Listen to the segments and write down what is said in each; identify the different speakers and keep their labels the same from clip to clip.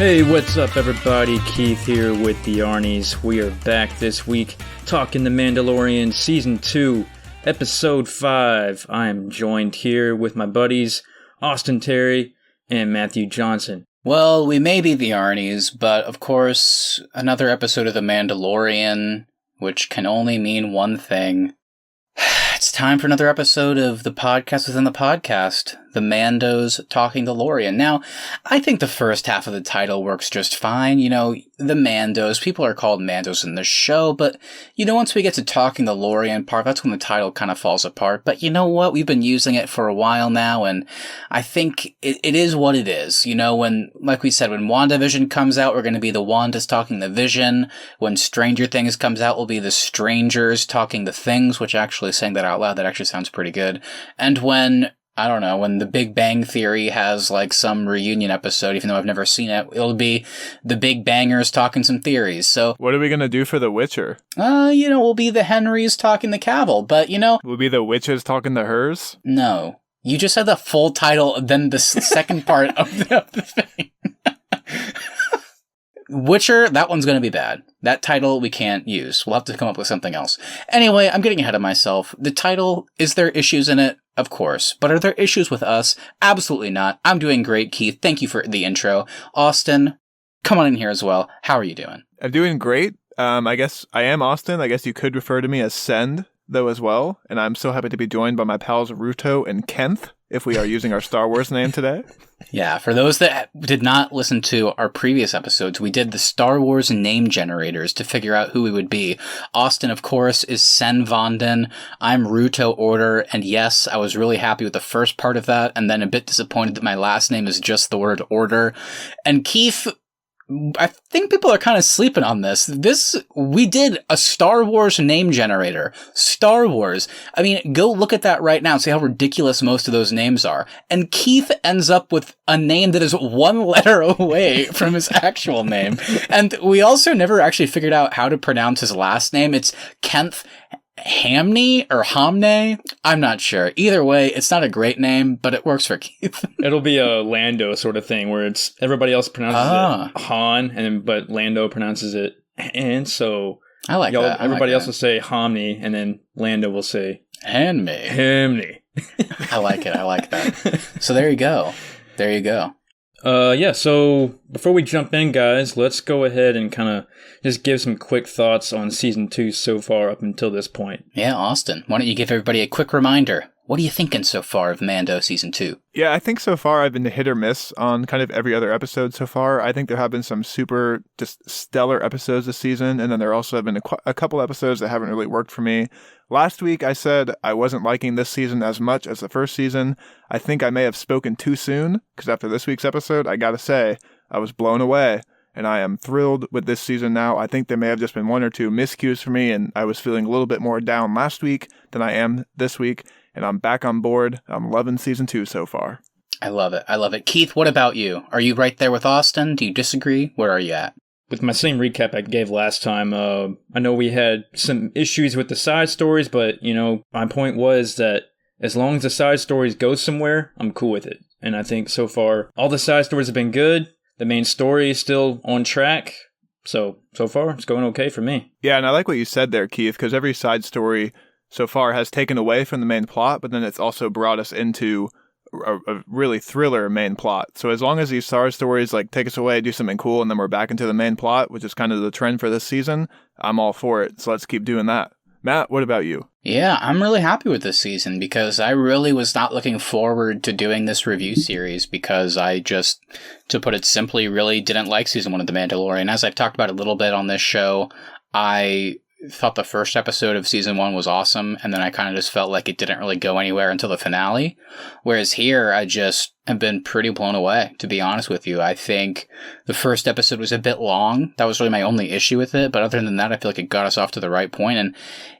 Speaker 1: Hey, what's up everybody? Keith here with the Arnies. We are back this week talking The Mandalorian Season 2, Episode 5. I am joined here with my buddies Austin Terry and Matthew Johnson.
Speaker 2: Well, we may be the Arnies, but of course, another episode of The Mandalorian, which can only mean one thing. It's time for another episode of the podcast within the podcast, the Mandos Talking the Lorian. Now, I think the first half of the title works just fine. You know, the Mandos, people are called Mandos in the show, but, you know, once we get to Talking the Lorian part, that's when the title kind of falls apart. But you know what? We've been using it for a while now, and I think it is what it is. You know, when, like we said, when WandaVision comes out, we're going to be the Wandas talking the Vision. When Stranger Things comes out, we'll be the Strangers talking the Things, which actually, saying that out loud, that actually sounds pretty good. And when The Big Bang Theory has, like, some reunion episode, even though I've never seen it, it'll be the Big Bangers talking some theories, so...
Speaker 3: What are we gonna do for The Witcher?
Speaker 2: We'll be the Henrys talking the Cavill, but,
Speaker 3: We'll be the witches talking the hers?
Speaker 2: No. You just said the full title, then the second part of the thing. Witcher, that one's gonna be bad. That title we can't use. We'll have to come up with something else. Anyway, I'm getting ahead of myself. The title, is there issues in it? Of course. But are there issues with us? Absolutely not. I'm doing great, Keith. Thank you for the intro. Austin, come on in here as well. How are you doing?
Speaker 3: I'm doing great. I guess I am Austin. I guess you could refer to me as Send, though, as well. And I'm so happy to be joined by my pals Ruto and Kenth, if we are using our Star Wars name today.
Speaker 2: Yeah, for those that did not listen to our previous episodes, we did the Star Wars name generators to figure out who we would be. Austin, of course, is Sen Vonden. I'm Ruto Order, and yes, I was really happy with the first part of that, and then a bit disappointed that my last name is just the word Order. And Keith, I think people are kind of sleeping on this. We did a Star Wars name generator. Star Wars. I mean, go look at that right now and see how ridiculous most of those names are. And Keith ends up with a name that is one letter away from his actual name. And we also never actually figured out how to pronounce his last name. It's Kenth Hamney or Hamne? I'm not sure. Either way, it's not a great name, but it works for Keith.
Speaker 1: It'll be a Lando sort of thing where it's everybody else pronounces it Han, but Lando pronounces it Han. So
Speaker 2: I like that.
Speaker 1: Everybody else will say Hamney, and then Lando will say
Speaker 2: Hamney. I like it. I like that. So there you go.
Speaker 1: So before we jump in, guys, let's go ahead and kind of just give some quick thoughts on Season 2 so far up until this point.
Speaker 2: Yeah, Austin, why don't you give everybody a quick reminder? What are you thinking so far of Mando Season 2?
Speaker 3: Yeah, I think so far I've been hit or miss on kind of every other episode so far. I think there have been some super just stellar episodes this season, and then there also have been a couple episodes that haven't really worked for me. Last week I said I wasn't liking this season as much as the first season. I think I may have spoken too soon, because after this week's episode, I gotta say, I was blown away. And I am thrilled with this season now. I think there may have just been one or two miscues for me, and I was feeling a little bit more down last week than I am this week. And I'm back on board. I'm loving Season 2 so far.
Speaker 2: I love it. Keith, what about you? Are you right there with Austin? Do you disagree? Where are you at?
Speaker 1: With my same recap I gave last time, I know we had some issues with the side stories, but, my point was that as long as the side stories go somewhere, I'm cool with it. And I think so far, all the side stories have been good. The main story is still on track. So far, it's going okay for me.
Speaker 3: Yeah, and I like what you said there, Keith, because every side story so far has taken away from the main plot, but then it's also brought us into a really thriller main plot. So as long as these side stories take us away, do something cool, and then we're back into the main plot, which is kind of the trend for this season, I'm all for it. So let's keep doing that. Matt, what about you?
Speaker 2: Yeah, I'm really happy with this season because I really was not looking forward to doing this review series because I just, to put it simply, really didn't like Season 1 of The Mandalorian. As I've talked about a little bit on this show, I thought the first episode of Season 1 was awesome, and then I kind of just felt like it didn't really go anywhere until the finale. Whereas here, I just have been pretty blown away, to be honest with you. I think the first episode was a bit long. That was really my only issue with it, but other than that, I feel like it got us off to the right point, and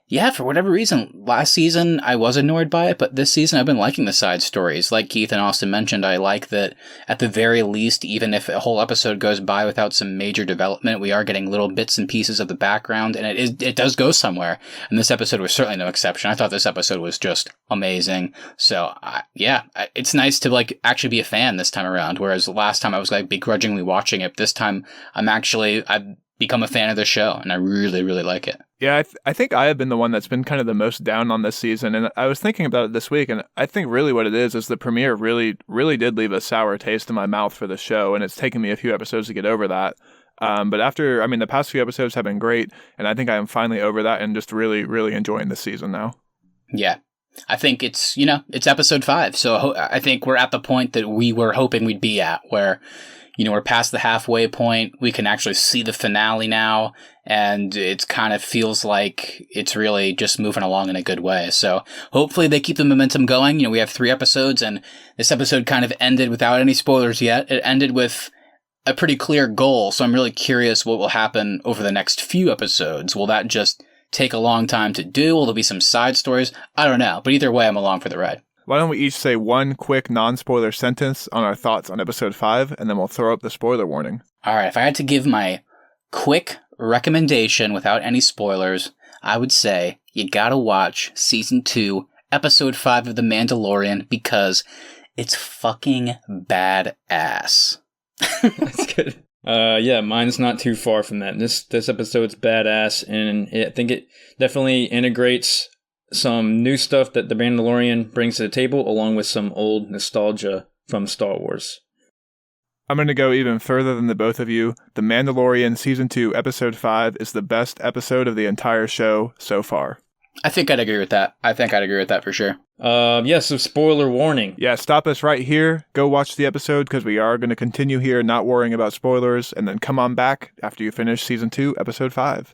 Speaker 2: yeah, for whatever reason, last season I was annoyed by it, but this season I've been liking the side stories. Like Keith and Austin mentioned, I like that at the very least, even if a whole episode goes by without some major development, we are getting little bits and pieces of the background, and it does go somewhere. And this episode was certainly no exception. I thought this episode was just amazing. So, yeah, it's nice to actually be a fan this time around. Whereas last time I was like begrudgingly watching it. This time I've become a fan of the show, and I really, really like it.
Speaker 3: Yeah, I think I have been the one that's been kind of the most down on this season, and I was thinking about it this week, and I think really what it is the premiere really, really did leave a sour taste in my mouth for the show, and it's taken me a few episodes to get over that. But the past few episodes have been great, and I think I am finally over that and just really, really enjoying this season now.
Speaker 2: Yeah. I think it's episode 5, so I think we're at the point that we were hoping we'd be at, where we're past the halfway point. We can actually see the finale now, and it kind of feels like it's really just moving along in a good way. So hopefully they keep the momentum going. We have 3 episodes, and this episode kind of ended without any spoilers yet. It ended with a pretty clear goal, so I'm really curious what will happen over the next few episodes. Will that just take a long time to do? Will there be some side stories? I don't know, but either way, I'm along for the ride.
Speaker 3: Why don't we each say one quick non-spoiler sentence on our thoughts on episode 5, and then we'll throw up the spoiler warning.
Speaker 2: All right, if I had to give my quick recommendation without any spoilers, I would say you gotta watch Season 2, Episode 5 of The Mandalorian, because it's fucking badass.
Speaker 1: That's good. Yeah, mine's not too far from that. This episode's badass, and I think it definitely integrates some new stuff that The Mandalorian brings to the table, along with some old nostalgia from Star Wars.
Speaker 3: I'm going to go even further than the both of you. The Mandalorian Season 2, Episode 5 is the best episode of the entire show so far.
Speaker 2: I think I'd agree with that. For sure.
Speaker 1: So spoiler warning.
Speaker 3: Yeah, stop us right here. Go watch the episode, because we are going to continue here not worrying about spoilers, and then come on back after you finish Season 2, Episode 5.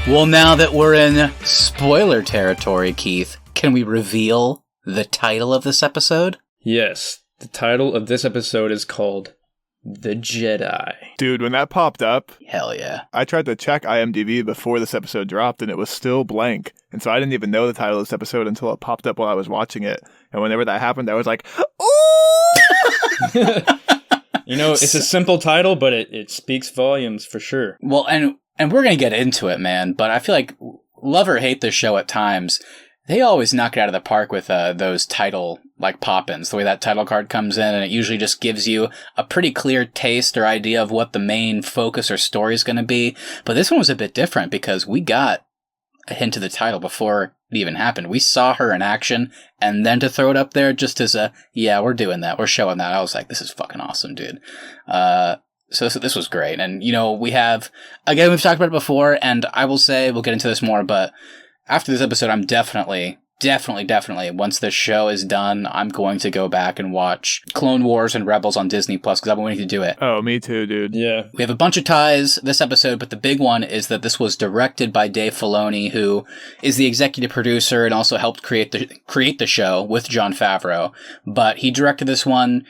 Speaker 2: Well, now that we're in spoiler territory, Keith, can we reveal the title of this episode?
Speaker 1: Yes, the title of this episode is called The Jedi.
Speaker 3: Dude, when that popped up,
Speaker 2: hell yeah.
Speaker 3: I tried to check IMDb before this episode dropped, and it was still blank. And so I didn't even know the title of this episode until it popped up while I was watching it. And whenever that happened, I was like, ooh!
Speaker 1: It's a simple title, but it speaks volumes for sure.
Speaker 2: Well, and we're going to get into it, man, but I feel like love or hate the show at times, they always knock it out of the park with those title pop-ins. The way that title card comes in, and it usually just gives you a pretty clear taste or idea of what the main focus or story is going to be. But this one was a bit different because we got a hint of the title before it even happened. We saw her in action, and then to throw it up there just as yeah, we're doing that, we're showing that. I was like, this is fucking awesome, dude. So this was great. And, we have, again, we've talked about it before, and I will say, we'll get into this more, but after this episode, I'm definitely, once this show is done, I'm going to go back and watch Clone Wars and Rebels on Disney Plus, because I've been waiting to do it.
Speaker 3: Oh, me too, dude.
Speaker 1: Yeah.
Speaker 2: We have a bunch of ties this episode, but the big one is that this was directed by Dave Filoni, who is the executive producer and also helped create the show with Jon Favreau. But he directed this one.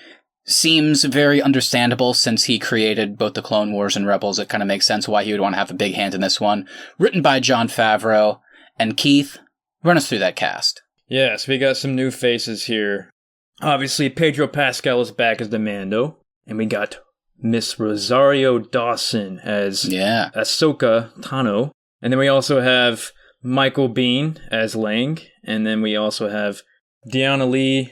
Speaker 2: Seems very understandable since he created both the Clone Wars and Rebels. It kind of makes sense why he would want to have a big hand in this one. Written by Jon Favreau. And Keith, run us through that cast.
Speaker 1: Yes, we got some new faces here. Obviously, Pedro Pascal is back as the Mando. And we got Miss Rosario Dawson as Ahsoka Tano. And then we also have Michael Biehn as Lang. And then we also have Deanna Lee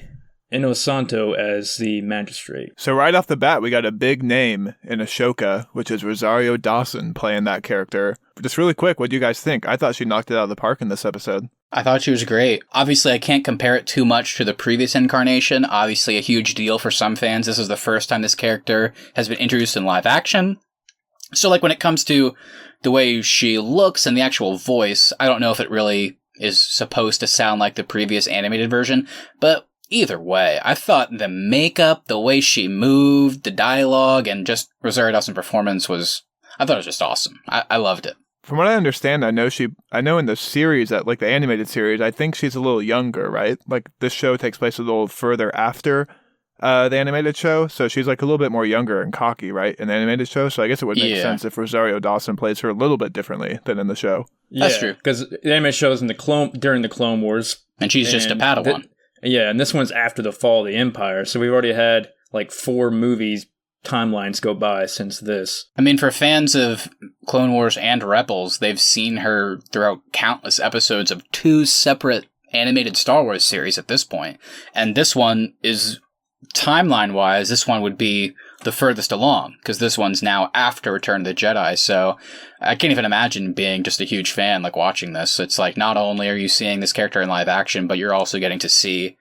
Speaker 1: Inosanto as the magistrate.
Speaker 3: So right off the bat, we got a big name in Ahsoka, which is Rosario Dawson playing that character. Just really quick, what do you guys think? I thought she knocked it out of the park in this episode.
Speaker 2: I thought she was great. Obviously, I can't compare it too much to the previous incarnation. Obviously, a huge deal for some fans. This is the first time this character has been introduced in live action. So, when it comes to the way she looks and the actual voice, I don't know if it really is supposed to sound like the previous animated version, but either way, I thought the makeup, the way she moved, the dialogue, and just Rosario Dawson's performance I thought it was just awesome. I loved it.
Speaker 3: From what I understand, I know in the series, the animated series, I think she's a little younger, right? This show takes place a little further after the animated show, so she's a little bit more younger and cocky, right, in the animated show. So I guess it would make sense if Rosario Dawson plays her a little bit differently than in the show.
Speaker 1: Yeah,
Speaker 2: that's true.
Speaker 1: Because the animated show is during the Clone Wars,
Speaker 2: and she's just a Padawan.
Speaker 1: And this one's after the fall of the Empire, so we've already had 4 movies timelines go by since this.
Speaker 2: I mean, for fans of Clone Wars and Rebels, they've seen her throughout countless episodes of 2 separate animated Star Wars series at this point. And this one is, timeline-wise, this one would be the furthest along, because this one's now after Return of the Jedi. So I can't even imagine being just a huge fan, like, watching this. It's like, not only are you seeing this character in live action, but you're also getting to see,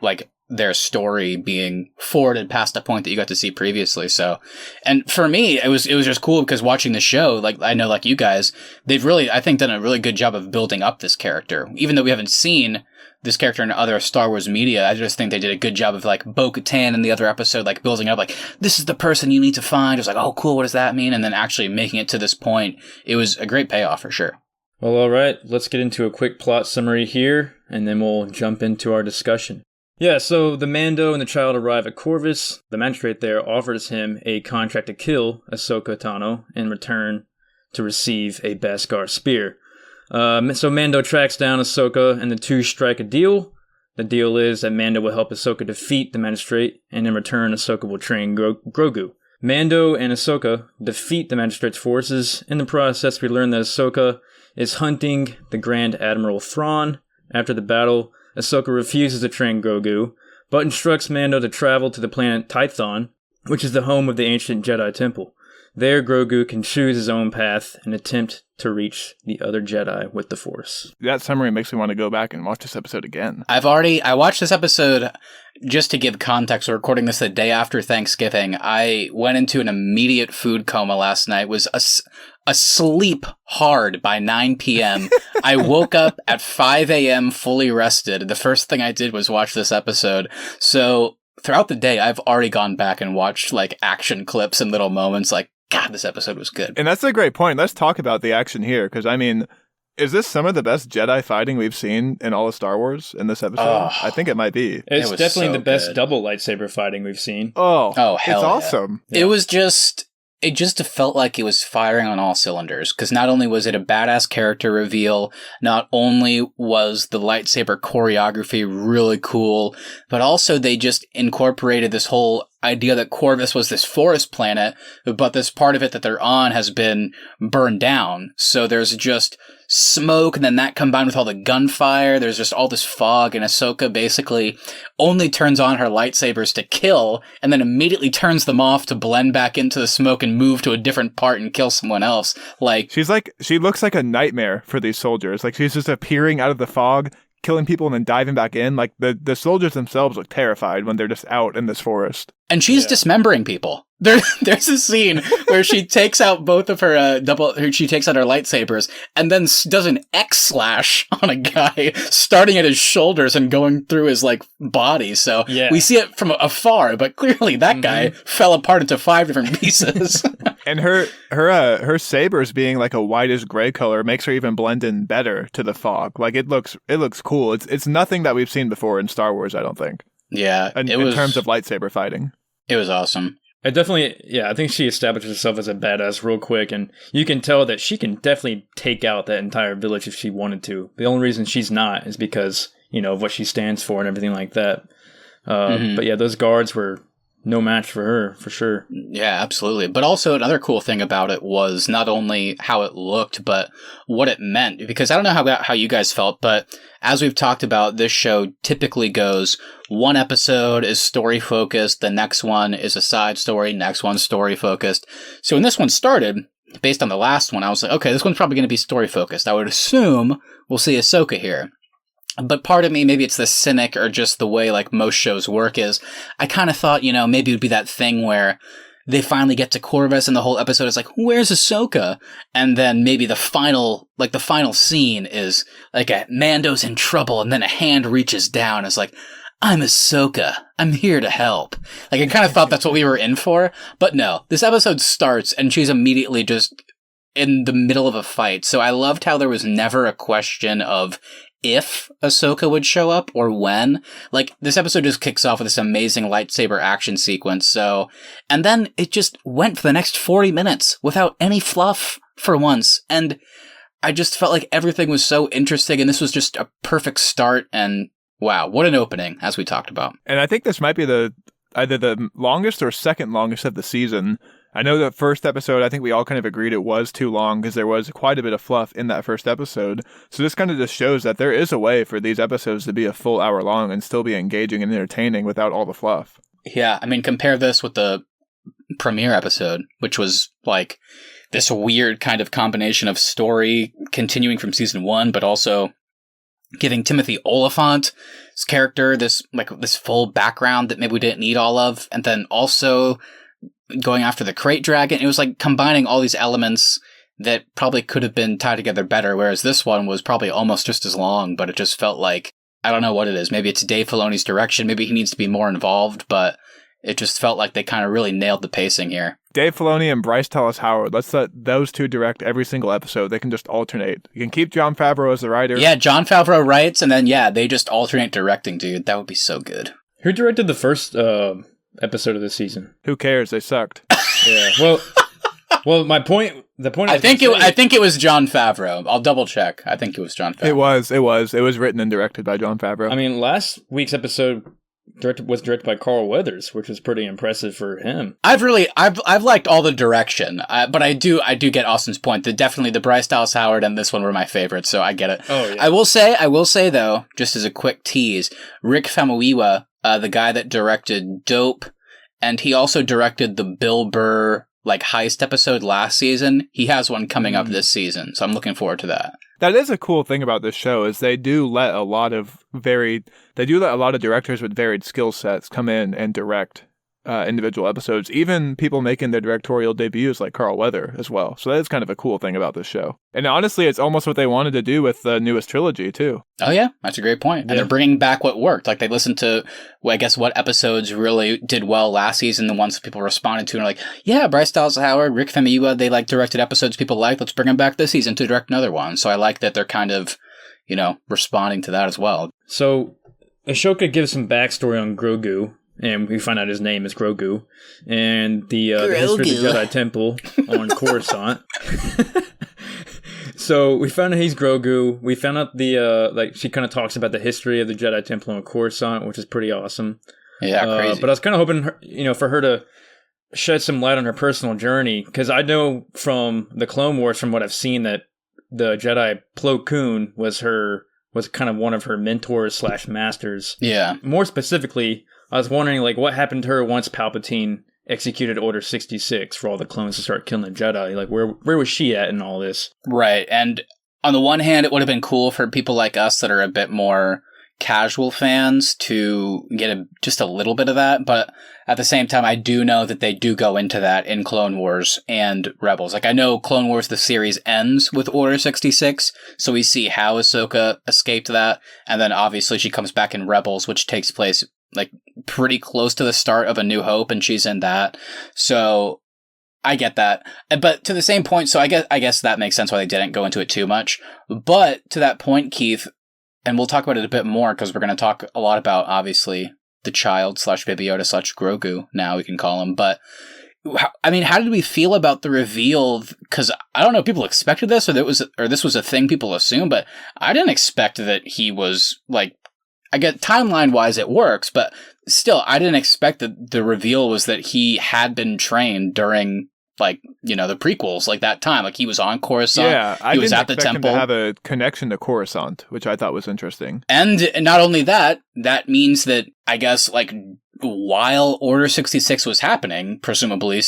Speaker 2: like, their story being forwarded past the point that you got to see previously. So, and for me, it was just cool because watching the show, like, I know, like you guys, they've really, I think, done a really good job of building up this character. Even though we haven't seen this character in other Star Wars media, I just think they did a good job of, like, Bo-Katan in the other episode, like, building up, like, this is the person you need to find. It was like, oh, cool, what does that mean? And then actually making it to this point, it was a great payoff for sure.
Speaker 1: Well, all right, let's get into a quick plot summary here, and then we'll jump into our discussion. Yeah, so the Mando and the child arrive at Corvus. The magistrate there offers him a contract to kill Ahsoka Tano in return to receive a Beskar spear. So Mando tracks down Ahsoka and the two strike a deal. The deal is that Mando will help Ahsoka defeat the magistrate, and in return Ahsoka will train Grogu. Mando and Ahsoka defeat the magistrate's forces. In the process, we learn that Ahsoka is hunting the Grand Admiral Thrawn. After the battle, Ahsoka refuses to train Grogu, but instructs Mando to travel to the planet Tython, which is the home of the ancient Jedi Temple. There, Grogu can choose his own path and attempt to reach the other Jedi with the Force.
Speaker 3: That summary makes me want to go back and watch this episode again.
Speaker 2: I watched this episode just to give context. We're recording this the day after Thanksgiving. I went into an immediate food coma last night, was asleep hard by 9 p.m. I woke up at 5 a.m. fully rested. The first thing I did was watch this episode. So throughout the day, I've already gone back and watched, like, action clips and little moments, like, God, this episode was good.
Speaker 3: And that's a great point. Let's talk about the action here, because, I mean, is this some of the best Jedi fighting we've seen in all of Star Wars in this episode? I think it might be.
Speaker 1: It's definitely
Speaker 2: so
Speaker 1: the best
Speaker 2: good.
Speaker 1: Double lightsaber fighting we've seen.
Speaker 2: Oh, hell
Speaker 3: it's
Speaker 2: yeah.
Speaker 3: awesome.
Speaker 2: Yeah. It just felt like it was firing on all cylinders, because not only was it a badass character reveal, not only was the lightsaber choreography really cool, but also they just incorporated this whole idea that Corvus was this forest planet, but this part of it that they're on has been burned down. So there's just smoke, and then that combined with all the gunfire, there's just all this fog, and Ahsoka basically only turns on her lightsabers to kill, and then immediately turns them off to blend back into the smoke and move to a different part and kill someone else. Like,
Speaker 3: she looks like a nightmare for these soldiers. Like, she's just appearing out of the fog, killing people and then diving back in. Like, the soldiers themselves look terrified when they're just out in this forest.
Speaker 2: And she's dismembering people. There's a scene where she takes out both of her she takes out her lightsabers and then does an X slash on a guy, starting at his shoulders and going through his, like, body. So we see it from afar, but clearly that guy fell apart into 5 different pieces.
Speaker 3: And her sabers being like a whitish gray color makes her even blend in better to the fog. Like, it looks cool. It's nothing that we've seen before in Star Wars, I don't think.
Speaker 2: Yeah,
Speaker 3: in terms of lightsaber fighting.
Speaker 2: It was awesome.
Speaker 1: I think she established herself as a badass real quick, and you can tell that she can definitely take out that entire village if she wanted to. The only reason she's not is because, of what she stands for and everything like that. But yeah, those guards were no match for her, for sure.
Speaker 2: Yeah, absolutely. But also another cool thing about it was not only how it looked, but what it meant. Because I don't know how you guys felt, but as we've talked about, this show typically goes, one episode is story-focused, the next one is a side story, next one's story-focused. So when this one started, based on the last one, I was like, okay, this one's probably going to be story-focused. I would assume we'll see Ahsoka here. But part of me, maybe it's the cynic or just the way, like, most shows work, is I kind of thought, maybe it would be that thing where they finally get to Corvus and the whole episode is like, where's Ahsoka? And then maybe the final scene is like a Mando's in trouble and then a hand reaches down and is like, I'm Ahsoka. I'm here to help. Like, I kind of thought that's what we were in for. But no, this episode starts and she's immediately just in the middle of a fight. So I loved how there was never a question of if Ahsoka would show up or when. Like, this episode just kicks off with this amazing lightsaber action sequence. So, and then it just went for the next 40 minutes without any fluff for once. And I just felt like everything was so interesting, and this was just a perfect start. And wow, what an opening, as we talked about.
Speaker 3: And I think this might be the either the longest or second longest of the season. I know the first episode, I think we all kind of agreed it was too long because there was quite a bit of fluff in that first episode. So this kind of just shows that there is a way for these episodes to be a full hour long and still be engaging and entertaining without all the fluff.
Speaker 2: Yeah, I mean, compare this with the premiere episode, which was like this weird kind of combination of story continuing from season 1, but also giving Timothy Oliphant's character this full background that maybe we didn't need all of, and then also going after the crate dragon. It was like combining all these elements that probably could have been tied together better, whereas this one was probably almost just as long, but it just felt like, I don't know what it is. Maybe it's Dave Filoni's direction. Maybe he needs to be more involved, but it just felt like they kind of really nailed the pacing here. Dave
Speaker 3: Filoni and Bryce Dallas Howard, let's let those two direct every single episode. They can just alternate. You can keep Jon Favreau as the writer.
Speaker 2: Yeah, Jon Favreau writes, and then, they just alternate directing, dude. That would be so good.
Speaker 1: Who directed the first episode of this season?
Speaker 3: Who cares? They sucked.
Speaker 1: Yeah. Well, the point.
Speaker 2: I think it was Jon Favreau. I'll double check. I think it was Jon Favreau.
Speaker 3: It was written and directed by Jon Favreau.
Speaker 1: I mean, last week's episode was directed by Carl Weathers, which was pretty impressive for him.
Speaker 2: I've liked all the direction, but I do get Austin's point that definitely the Bryce Dallas Howard and this one were my favorites, so I get it.
Speaker 1: Oh, yeah.
Speaker 2: I will say though, just as a quick tease, Rick Famuyiwa, the guy that directed Dope, and he also directed the Bill Burr heist episode last season. He has one coming up this season, so I'm looking forward to that.
Speaker 3: That is a cool thing about this show is they do let a lot of directors with varied skill sets come in and direct individual episodes, even people making their directorial debuts like Carl Weather as well. So that is kind of a cool thing about this show. And honestly, it's almost what they wanted to do with the newest trilogy too.
Speaker 2: Oh yeah, that's a great point. And they're bringing back what worked. They listened to, what episodes really did well last season, the ones that people responded to, and are like, yeah, Bryce Dallas Howard, Rick Famuyiwa, they directed episodes people liked. Let's bring them back this season to direct another one. So I like that they're kind of, responding to that as well.
Speaker 1: So Ahsoka gives some backstory on Grogu, and we find out his name is Grogu, and the history of the Jedi Temple on Coruscant. So we found out he's Grogu. We found out she kind of talks about the history of the Jedi Temple on Coruscant, which is pretty awesome.
Speaker 2: Yeah, crazy.
Speaker 1: But I was kind of hoping, for her to shed some light on her personal journey, because I know from the Clone Wars, from what I've seen, that the Jedi Plo Koon was kind of one of her mentors / masters.
Speaker 2: Yeah.
Speaker 1: More specifically, I was wondering, what happened to her once Palpatine executed Order 66 for all the clones to start killing the Jedi? Where was she at in all this?
Speaker 2: Right, and on the one hand, it would have been cool for people like us that are a bit more casual fans to get just a little bit of that, but at the same time, I do know that they do go into that in Clone Wars and Rebels. I know Clone Wars, the series ends with Order 66, so we see how Ahsoka escaped that, and then obviously she comes back in Rebels, which takes place pretty close to the start of A New Hope, and she's in that. So I get that. But to the same point, so I guess that makes sense why they didn't go into it too much. But to that point, Keith, and we'll talk about it a bit more because we're going to talk a lot about, obviously, the child / Baby Yoda / Grogu, now we can call him. But, I mean, how did we feel about the reveal? Because, I don't know, people expected this, or this was a thing people assumed, but I didn't expect that he was, I get timeline-wise it works, but still, I didn't expect that the reveal was that he had been trained during, the prequels, that time. He was on Coruscant.
Speaker 3: Yeah, I
Speaker 2: was at the temple.
Speaker 3: Him to have a connection to Coruscant, which I thought was interesting.
Speaker 2: And not only that means that, I guess, while Order 66 was happening, presumably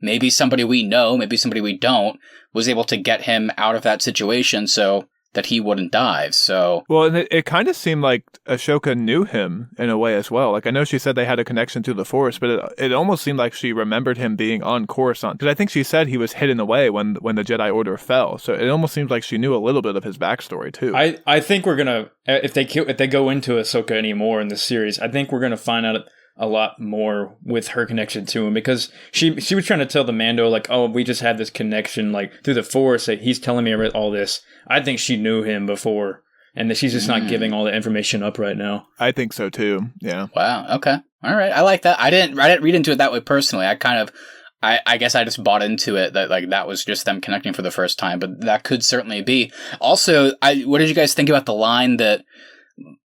Speaker 2: maybe somebody we know, maybe somebody we don't, was able to get him out of that situation, so that he wouldn't die, so... Well,
Speaker 3: and it kind of seemed like Ahsoka knew him in a way as well. I know she said they had a connection to the Force, but it almost seemed like she remembered him being on Coruscant. Because I think she said he was hidden away when the Jedi Order fell, so it almost seems like she knew a little bit of his backstory, too.
Speaker 1: I think we're gonna... If they go into Ahsoka anymore in this series, I think we're gonna find out a lot more with her connection to him, because she was trying to tell the Mando, oh, we just had this connection, through the Force, that he's telling me all this. I think she knew him before, and that she's just not giving all the information up right now.
Speaker 3: I think so too. Yeah.
Speaker 2: Wow. Okay. All right. I like that. I didn't read into it that way personally. I guess I just bought into it that that was just them connecting for the first time, but that could certainly be. Also, what did you guys think about the line that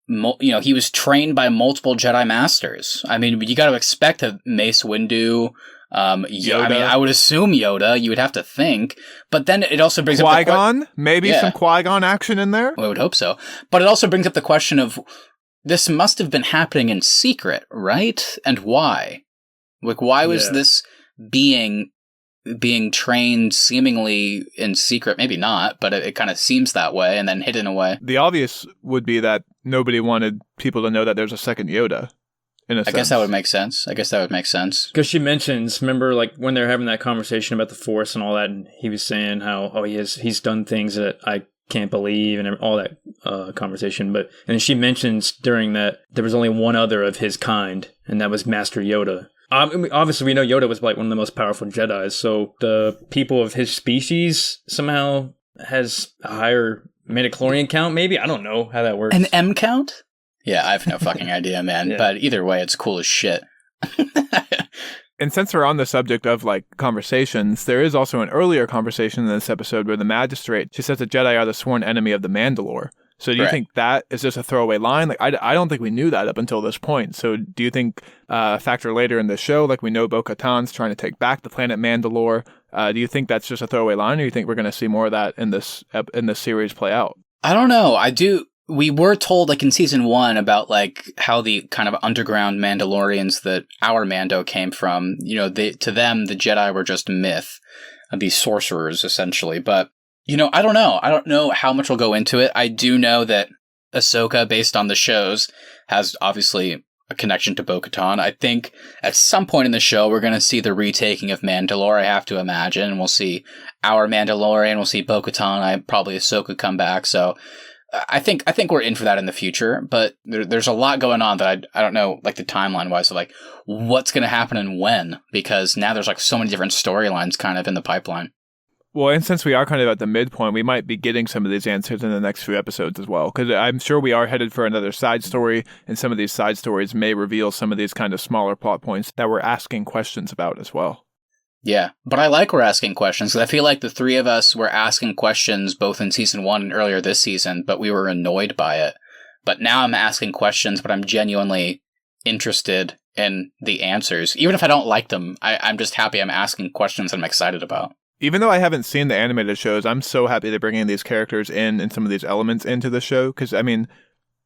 Speaker 2: he was trained by multiple Jedi Masters. I mean, you got to expect a Mace Windu, Yoda. I mean, I would assume Yoda, you would have to think. But then it also brings
Speaker 3: Qui-Gon? Maybe some Qui-Gon action in there?
Speaker 2: I would hope so. But it also brings up the question of, this must have been happening in secret, right? And why? Like, why was this being trained seemingly in secret? Maybe not, but it kind of seems that way, and then hidden away.
Speaker 3: The obvious would be that nobody wanted people to know that there's a second Yoda. I
Speaker 2: guess that would make sense.
Speaker 1: Because she mentions, remember, like when they're having that conversation about the Force and all that, and he was saying how he's done things that I can't believe and all that conversation. And she mentions during that there was only one other of his kind, and that was Master Yoda. Obviously, we know Yoda was like one of the most powerful Jedis, so the people of his species somehow has a higher midichlorian count, maybe? I don't know how that works.
Speaker 2: An M count? Yeah, I have no fucking idea, man. Yeah. But either way, it's cool as shit.
Speaker 3: And since we're on the subject of, like, conversations, there is also an earlier conversation in this episode where the magistrate, she says the Jedi are the sworn enemy of the Mandalore. So do you think that is just a throwaway line? Like, I don't think we knew that up until this point. So do you think a factor later in the show, like we know Bo-Katan's trying to take back the planet Mandalore, do you think that's just a throwaway line, or do you think we're going to see more of that in this series play out?
Speaker 2: I don't know. We were told, like, in season 1 about, like, how the kind of underground Mandalorians that our Mando came from, to them, the Jedi were just myth, these sorcerers, essentially. But, I don't know. I don't know how much will go into it. I do know that Ahsoka, based on the shows, has obviously a connection to Bo-Katan. I think at some point in the show, we're going to see the retaking of Mandalore, I have to imagine. We'll see our Mandalorian, we'll see Bo-Katan, probably Ahsoka come back, so I think we're in for that in the future, but there's a lot going on that I don't know, like the timeline wise, of like what's going to happen and when, because now there's like so many different storylines kind of in the pipeline.
Speaker 3: Well, and since we are kind of at the midpoint, we might be getting some of these answers in the next few episodes as well, because I'm sure we are headed for another side story, and some of these side stories may reveal some of these kind of smaller plot points that we're asking questions about as well.
Speaker 2: Yeah, but I like we're asking questions, because I feel like the three of us were asking questions both in season 1 and earlier this season, but we were annoyed by it. But now I'm asking questions, but I'm genuinely interested in the answers. Even if I don't like them, I'm just happy I'm asking questions I'm excited about.
Speaker 3: Even though I haven't seen the animated shows, I'm so happy they're bringing these characters in and some of these elements into the show, because, I mean,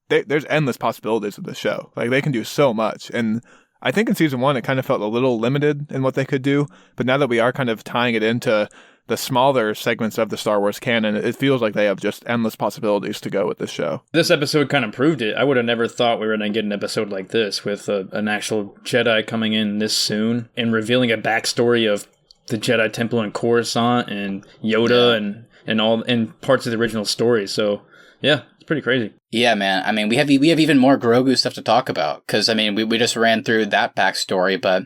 Speaker 3: there's endless possibilities with the show. Like, they can do so much, and I think in season 1, it kind of felt a little limited in what they could do, but now that we are kind of tying it into the smaller segments of the Star Wars canon, it feels like they have just endless possibilities to go with this show.
Speaker 1: This episode kind of proved it. I would have never thought we were going to get an episode like this with an actual Jedi coming in this soon and revealing a backstory of the Jedi Temple in Coruscant and Yoda and parts of the original story. So, yeah. Pretty crazy.
Speaker 2: Yeah, man. I mean, we have even more Grogu stuff to talk about, because, I mean, we just ran through that backstory, but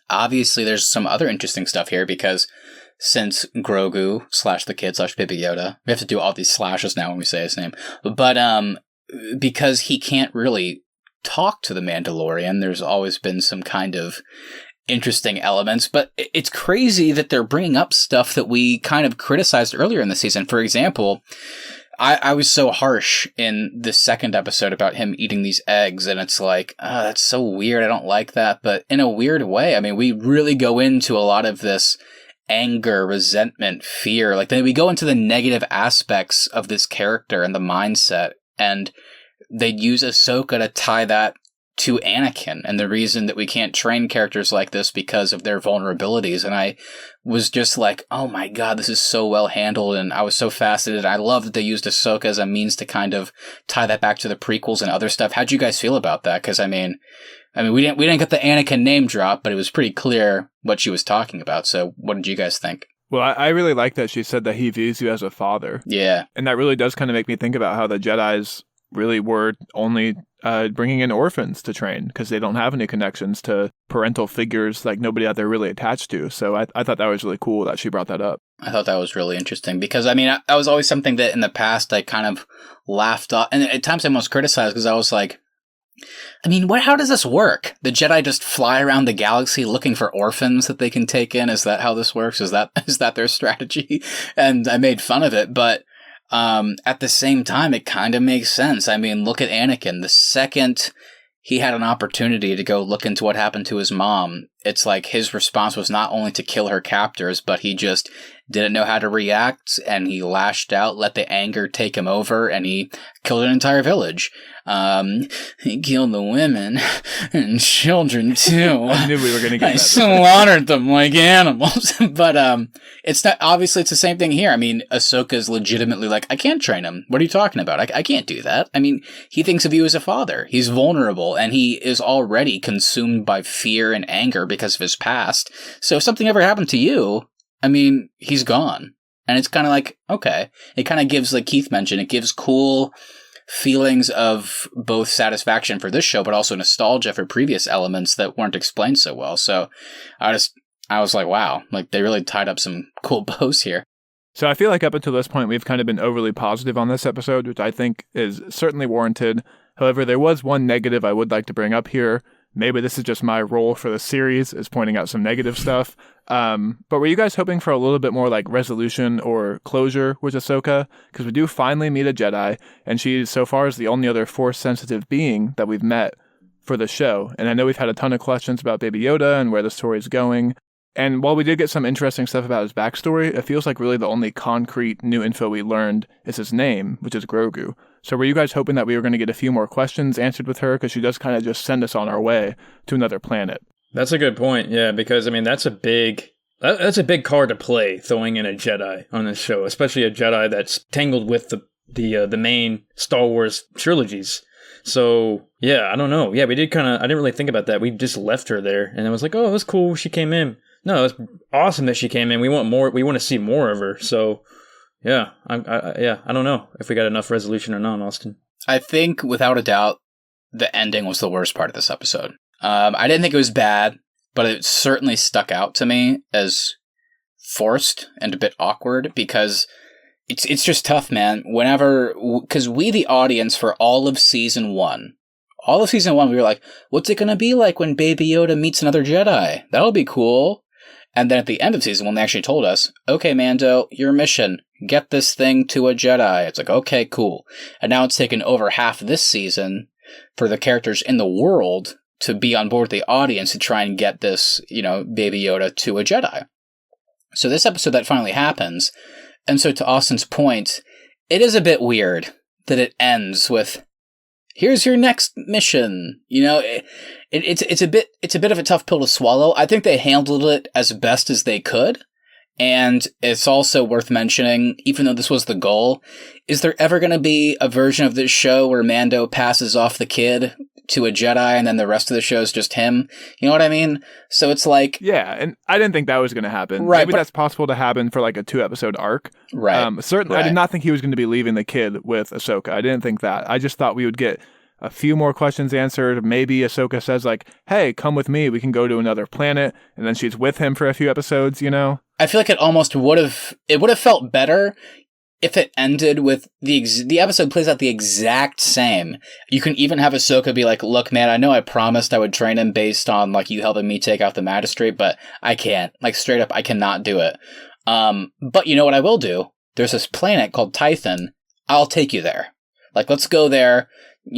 Speaker 2: obviously there's some other interesting stuff here, because since Grogu / the kid / Baby Yoda, we have to do all these slashes now when we say his name, but because he can't really talk to the Mandalorian, there's always been some kind of interesting elements, but it's crazy that they're bringing up stuff that we kind of criticized earlier in the season. For example, I was so harsh in the second episode about him eating these eggs, and it's like, that's so weird, I don't like that, but in a weird way, I mean, we really go into a lot of this anger, resentment, fear, like we go into the negative aspects of this character and the mindset, and they use Ahsoka to tie that to Anakin, and the reason that we can't train characters like this because of their vulnerabilities. And I was just like, oh my god, this is so well handled, and I was so fascinated. I love that they used Ahsoka as a means to kind of tie that back to the prequels and other stuff. How'd you guys feel about that? Because I mean, we didn't get the Anakin name drop, but it was pretty clear what she was talking about. So what did you guys think?
Speaker 3: Well, I really like that she said that he views you as a father.
Speaker 2: Yeah.
Speaker 3: And that really does kind of make me think about how the Jedis really were only bringing in orphans to train, because they don't have any connections to parental figures, like nobody that they're really attached to. So I thought that was really cool that she brought that up.
Speaker 2: I thought that was really interesting, because I mean, that was always something that in the past I kind of laughed off, and at times I almost criticized, because I was like, I mean, how does this work? The Jedi just fly around the galaxy looking for orphans that they can take in? Is that how this works? Is that their strategy? And I made fun of it, but At the same time, it kind of makes sense. I mean, look at Anakin. The second he had an opportunity to go look into what happened to his mom, it's like his response was not only to kill her captors, but he just didn't know how to react, and he lashed out, let the anger take him over, and he killed an entire village. He killed the women and children too.
Speaker 3: I knew we were going to get
Speaker 2: I
Speaker 3: that.
Speaker 2: slaughtered them like animals. But it's not, obviously it's the same thing here. I mean, Ahsoka's legitimately like, I can't train him. What are you talking about? I can't do that. I mean, he thinks of you as a father. He's vulnerable, and he is already consumed by fear and anger because of his past. So if something ever happened to you, I mean, he's gone. And it's kind of like, okay. It kind of gives, like Keith mentioned, it gives cool feelings of both satisfaction for this show, but also nostalgia for previous elements that weren't explained so well. So I was like, wow, like they really tied up some cool bows here.
Speaker 3: So I feel like up until this point, we've kind of been overly positive on this episode, which I think is certainly warranted. However, there was one negative I would like to bring up here. Maybe this is just my role for the series, is pointing out some negative stuff. But were you guys hoping for a little bit more like resolution or closure with Ahsoka? Because we do finally meet a Jedi, and she so far is the only other Force-sensitive being that we've met for the show. And I know we've had a ton of questions about Baby Yoda and where the story is going. And while we did get some interesting stuff about his backstory, it feels like really the only concrete new info we learned is his name, which is Grogu. So were you guys hoping that we were going to get a few more questions answered with her? Because she does kind of just send us on our way to another planet.
Speaker 1: That's a good point, yeah, because, I mean, that's a big card to play, throwing in a Jedi on this show, especially a Jedi that's tangled with the main Star Wars trilogies. So, yeah, I don't know. Yeah, I didn't really think about that. We just left her there, and I was like, oh, it was cool she came in. No, it's awesome that she came in. We want more. We want to see more of her. So, yeah, I don't know if we got enough resolution or not, Austin.
Speaker 2: I think, without a doubt, the ending was the worst part of this episode. I didn't think it was bad, but it certainly stuck out to me as forced and a bit awkward because it's just tough, man. Because we, the audience, for all of season one, we were like, what's it going to be like when Baby Yoda meets another Jedi? That'll be cool. And then at the end of season one, they actually told us, okay, Mando, your mission, get this thing to a Jedi. It's like, okay, cool. And now it's taken over half this season for the characters in the world to be on board with the audience to try and get this, Baby Yoda to a Jedi. So this episode, that finally happens. And so to Austin's point, it is a bit weird that it ends with, here's your next mission. It's a bit of a tough pill to swallow. I think they handled it as best as they could. And it's also worth mentioning, even though this was the goal, is there ever going to be a version of this show where Mando passes off the kid to a Jedi and then the rest of the show is just him? You know what I mean? So it's like...
Speaker 3: Yeah, and I didn't think that was going to happen.
Speaker 2: Right,
Speaker 3: Maybe that's possible to happen for like a 2-episode arc.
Speaker 2: Right.
Speaker 3: Certainly,
Speaker 2: right.
Speaker 3: I did not think he was going to be leaving the kid with Ahsoka. I didn't think that. I just thought we would get a few more questions answered. Maybe Ahsoka says like, hey, come with me. We can go to another planet. And then she's with him for a few episodes,
Speaker 2: I feel like it almost would have felt better if it ended with the episode plays out the exact same. You can even have Ahsoka be like, look, man, I know I promised I would train him based on like you helping me take out the magistrate, but I can't. Like straight up, I cannot do it. But you know what I will do? There's this planet called Tython. I'll take you there. Like, let's go there.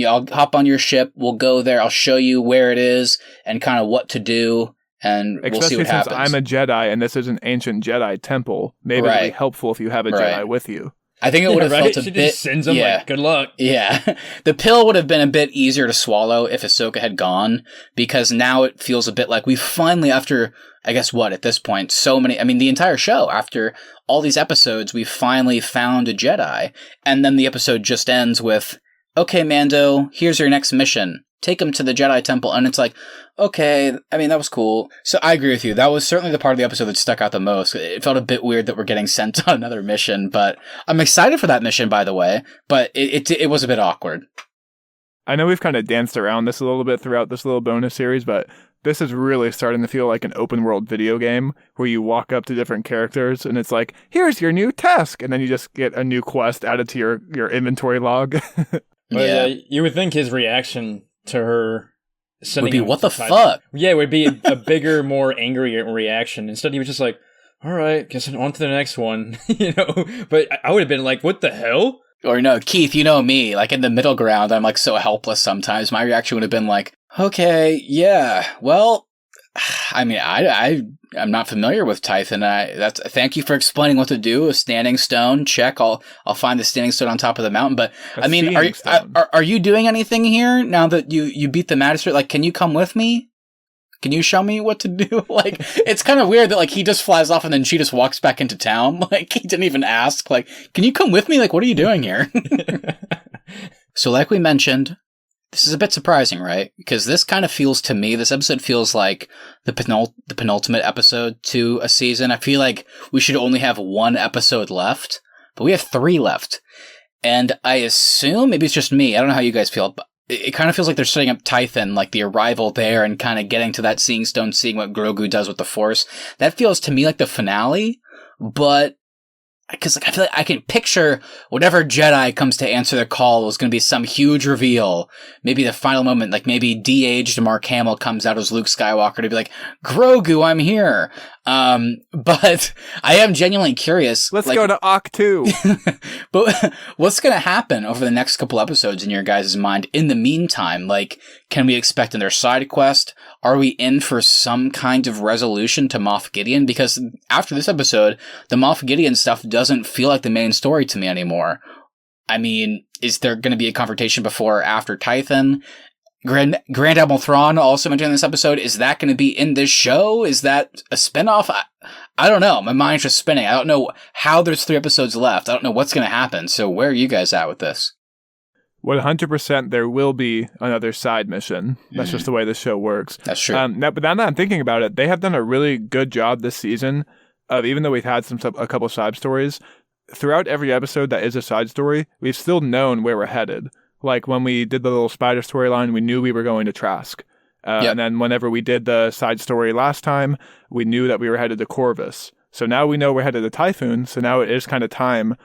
Speaker 2: I'll hop on your ship. We'll go there. I'll show you where it is and kind of what to do. And we'll see what happens.
Speaker 3: Especially since I'm a Jedi and this is an ancient Jedi temple, maybe it'd be helpful if you have a Jedi with you.
Speaker 2: I think it would have felt a
Speaker 1: she
Speaker 2: bit...
Speaker 1: just sends them like, good luck.
Speaker 2: Yeah. The pill would have been a bit easier to swallow if Ahsoka had gone, because now it feels a bit like we finally, after, I guess what, at this point, the entire show, after all these episodes, we finally found a Jedi, and then the episode just ends with, okay, Mando, here's your next mission. Take him to the Jedi Temple. And it's like, okay, that was cool. So I agree with you. That was certainly the part of the episode that stuck out the most. It felt a bit weird that we're getting sent on another mission, but I'm excited for that mission, by the way. But it was a bit awkward.
Speaker 3: I know we've kind of danced around this a little bit throughout this little bonus series, but this is really starting to feel like an open world video game where you walk up to different characters and it's like, here's your new task. And then you just get a new quest added to your inventory log.
Speaker 1: But you would think his reaction to her
Speaker 2: would be, what the fuck?
Speaker 1: Yeah, it would be a bigger, more angry reaction. Instead, he was just like, all right, guess on to the next one, But I would have been like, what the hell?
Speaker 2: Or no, Keith, you know me, like in the middle ground, I'm like so helpless sometimes. My reaction would have been like, okay, yeah, well, I mean, I'm not familiar with Tython. Thank you for explaining what to do. A standing stone, check. I'll find the standing stone on top of the mountain. But I mean, are you doing anything here now that you beat the magistrate? Like, can you come with me? Can you show me what to do? Like, it's kind of weird that, like, he just flies off and then she just walks back into town. Like, he didn't even ask. Like, can you come with me? Like, what are you doing here? So, like we mentioned, this is a bit surprising, right? Because this kind of feels to me, this episode feels like the penultimate episode to a season. I feel like we should only have one episode left, but we have 3 left. And I assume, maybe it's just me, I don't know how you guys feel, but it kind of feels like they're setting up Tython, like the arrival there and kind of getting to that Seeing Stone, seeing what Grogu does with the Force. That feels to me like the finale, but because like I feel like I can picture whatever Jedi comes to answer the call is going to be some huge reveal. Maybe the final moment, like maybe de-aged Mark Hamill comes out as Luke Skywalker to be like, Grogu, I'm here. But I am genuinely curious.
Speaker 3: Let's go to Ock 2.
Speaker 2: But what's going to happen over the next couple episodes in your guys' mind? In the meantime, like, can we expect another side quest? Are we in for some kind of resolution to Moff Gideon? Because after this episode, the Moff Gideon stuff doesn't feel like the main story to me anymore. I mean, is there going to be a confrontation before or after Tython? Grand Admiral Thrawn also mentioned in this episode. Is that going to be in this show? Is that a spinoff? I don't know. My mind's just spinning. I don't know how there's 3 episodes left. I don't know what's going to happen. So where are you guys at with this?
Speaker 3: 100% there will be another side mission. That's just the way the show works.
Speaker 2: That's true.
Speaker 3: But now that I'm thinking about it, they have done a really good job this season of, even though we've had a couple side stories, throughout every episode that is a side story, we've still known where we're headed. Like when we did the little spider storyline, we knew we were going to Trask. Yep. And then whenever we did the side story last time, we knew that we were headed to Corvus. So now we know we're headed to Typhoon, so now it is kind of time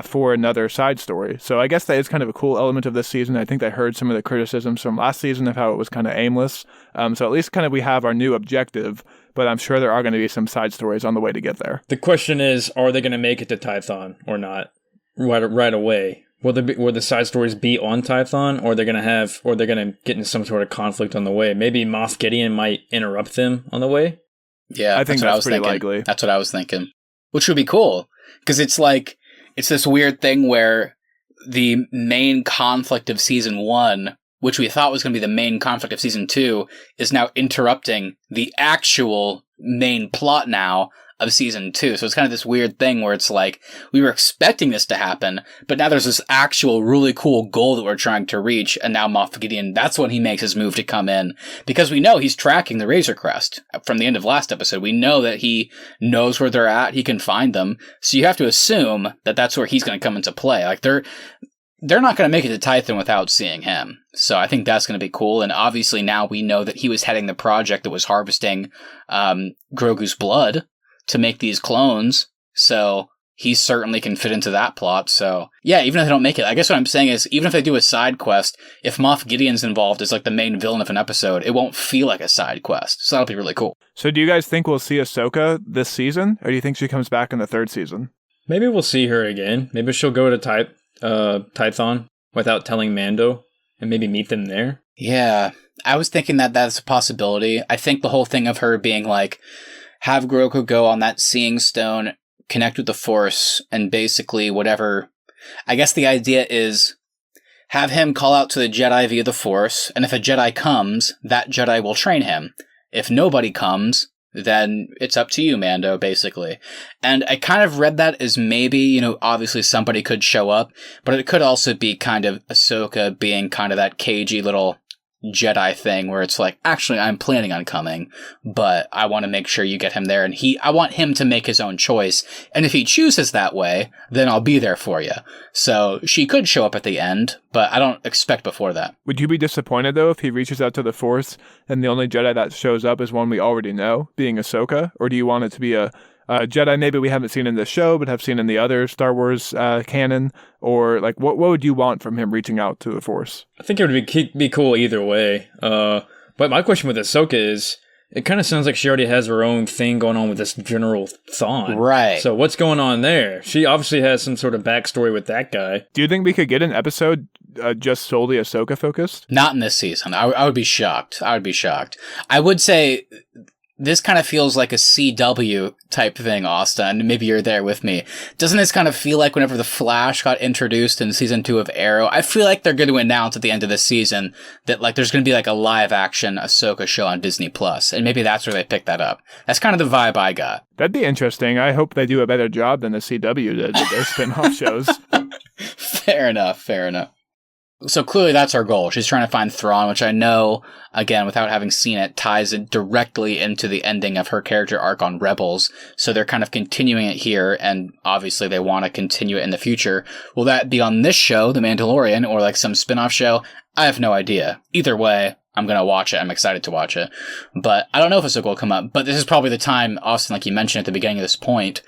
Speaker 3: for another side story. So I guess that is kind of a cool element of this season. I think I heard some of the criticisms from last season of how it was kind of aimless. So at least kind of we have our new objective, but I'm sure there are going to be some side stories on the way to get there.
Speaker 1: The question is, are they going to make it to Tython or not right away? Will the side stories be on Tython, or they're going to get into some sort of conflict on the way? Maybe Moff Gideon might interrupt them on the way.
Speaker 2: Yeah,
Speaker 3: I think that's pretty likely.
Speaker 2: That's what I was thinking. Which would be cool, because it's like, it's this weird thing where the main conflict of season 1, which we thought was going to be the main conflict of season 2, is now interrupting the actual main plot now of season 2. So it's kind of this weird thing where it's like, we were expecting this to happen, but now there's this actual really cool goal that we're trying to reach, and now Moff Gideon, that's when he makes his move to come in. Because we know he's tracking the Razor Crest from the end of last episode. We know that he knows where they're at, he can find them, so you have to assume that that's where he's going to come into play. Like, they're not going to make it to Tython without seeing him. So I think that's going to be cool. And obviously now we know that he was heading the project that was harvesting Grogu's blood to make these clones, so he certainly can fit into that plot. So yeah, even if they don't make it, I guess what I'm saying is, even if they do a side quest, if Moff Gideon's involved as like the main villain of an episode, it won't feel like a side quest. So that'll be really cool.
Speaker 3: So do you guys think we'll see Ahsoka this season, or do you think she comes back in the 3rd season?
Speaker 1: Maybe we'll see her again. Maybe she'll go to Tython without telling Mando, and maybe meet them there.
Speaker 2: Yeah, I was thinking that that's a possibility. I think the whole thing of her being like, have Grogu go on that Seeing Stone, connect with the Force, and basically whatever. I guess the idea is have him call out to the Jedi via the Force, and if a Jedi comes, that Jedi will train him. If nobody comes, then it's up to you, Mando, basically. And I kind of read that as maybe, obviously somebody could show up, but it could also be kind of Ahsoka being kind of that cagey little Jedi thing where it's like, actually, I'm planning on coming, but I want to make sure you get him there, and I want him to make his own choice, and if he chooses that way, then I'll be there for you. So she could show up at the end, but I don't expect before that.
Speaker 3: Would you be disappointed, though, if he reaches out to the Force, and the only Jedi that shows up is one we already know, being Ahsoka, or do you want it to be a Jedi maybe we haven't seen in the show, but have seen in the other Star Wars canon? Or, like, what would you want from him reaching out to the Force?
Speaker 1: I think it would be cool either way. But my question with Ahsoka is It kind of sounds like she already has her own thing going on with this General Thawne.
Speaker 2: Right.
Speaker 1: So what's going on there? She obviously has some sort of backstory with that guy.
Speaker 3: Do you think we could get an episode just solely Ahsoka focused?
Speaker 2: Not in this season. I would be shocked. I would say this kind of feels like a CW type thing, Austin. Maybe you're there with me. Doesn't this kind of feel like whenever The Flash got introduced in season 2 of Arrow? I feel like they're going to announce at the end of this season that like there's going to be like a live action Ahsoka show on Disney Plus, and maybe that's where they pick that up. That's kind of the vibe I got.
Speaker 3: That'd be interesting. I hope they do a better job than the CW did with their spin-off shows.
Speaker 2: Fair enough. So clearly that's our goal. She's trying to find Thrawn, which I know, again, without having seen it, ties it directly into the ending of her character arc on Rebels. So they're kind of continuing it here, and obviously they want to continue it in the future. Will that be on this show, The Mandalorian, or like some spin-off show? I have no idea. Either way, I'm going to watch it. I'm excited to watch it. But I don't know if Ahsoka will come up. But this is probably the time, Austin, like you mentioned at the beginning of this point,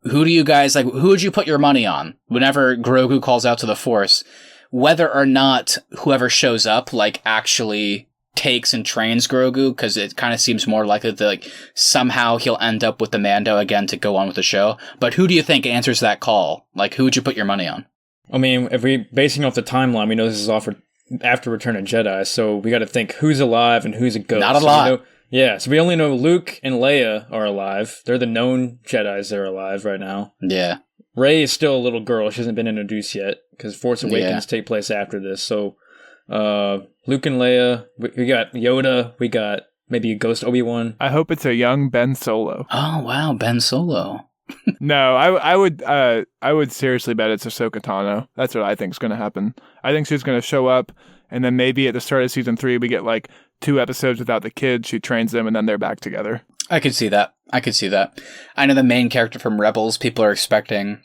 Speaker 2: who do you guys, like, who would you put your money on whenever Grogu calls out to the Force? Whether or not whoever shows up, like, actually takes and trains Grogu, because it kind of seems more likely that, like, somehow he'll end up with the Mando again to go on with the show. But who do you think answers that call? Like, who would you put your money on?
Speaker 1: I mean, if we basing off the timeline, we know this is after Return of Jedi, so we got to think who's alive and who's a ghost.
Speaker 2: Not a lot.
Speaker 1: So we only know Luke and Leia are alive. They're the known Jedis that are alive right now.
Speaker 2: Yeah.
Speaker 1: Rey is still a little girl. She hasn't been introduced yet because Force Awakens take place after this. So Luke and Leia, we got Yoda, we got maybe a Ghost Obi-Wan.
Speaker 3: I hope it's a young Ben Solo.
Speaker 2: Oh, wow, Ben Solo.
Speaker 3: No, I would seriously bet it's Ahsoka Tano. That's what I think is going to happen. I think she's going to show up, and then maybe at the start of season 3, we get like 2 episodes without the kids. She trains them, and then they're back together.
Speaker 2: I could see that. I know the main character from Rebels, people are expecting